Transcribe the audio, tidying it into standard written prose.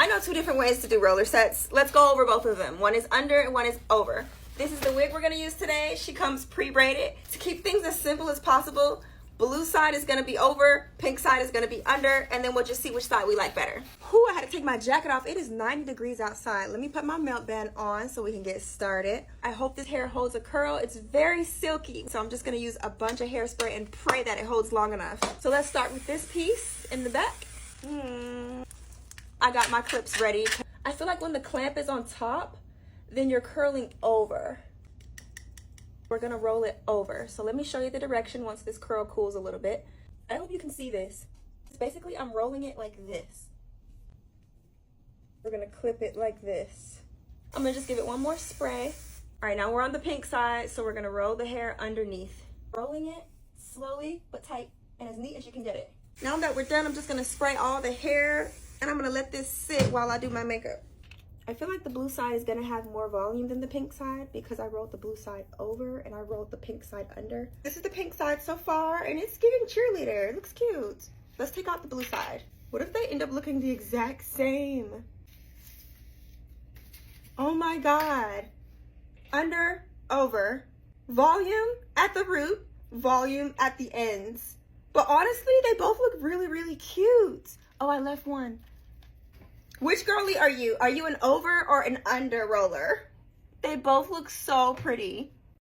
I know 2 different ways to do roller sets. Let's go over both of them. One is under and one is over. This is the wig we're gonna use today. She comes pre-braided. To keep things as simple as possible, blue side is gonna be over, pink side is gonna be under, and then we'll just see which side we like better. Whew, I had to take my jacket off. It is 90 degrees outside. Let me put my melt band on so we can get started. I hope this hair holds a curl. It's very silky, so I'm just gonna use a bunch of hairspray and pray that it holds long enough. So let's start with this piece in the back. I got my clips ready. I feel like when the clamp is on top, then you're curling over. We're gonna roll it over. So let me show you the direction once this curl cools a little bit. I hope you can see this. Basically, I'm rolling it like this. We're gonna clip it like this. I'm gonna just give it one more spray. All right, now we're on the pink side, so we're gonna roll the hair underneath. Rolling it slowly but tight and as neat as you can get it. Now that we're done, I'm just gonna spray all the hair and I'm gonna let this sit while I do my makeup. I feel like the blue side is gonna have more volume than the pink side because I rolled the blue side over and I rolled the pink side under. This is the pink side so far and it's giving cheerleader. It looks cute. Let's take out the blue side. What if they end up looking the exact same? Oh my God. Under, over, volume at the root, volume at the ends. But honestly, they both look really, really cute. Oh, I left one. Which girly are you? Are you an over or an under roller? They both look so pretty.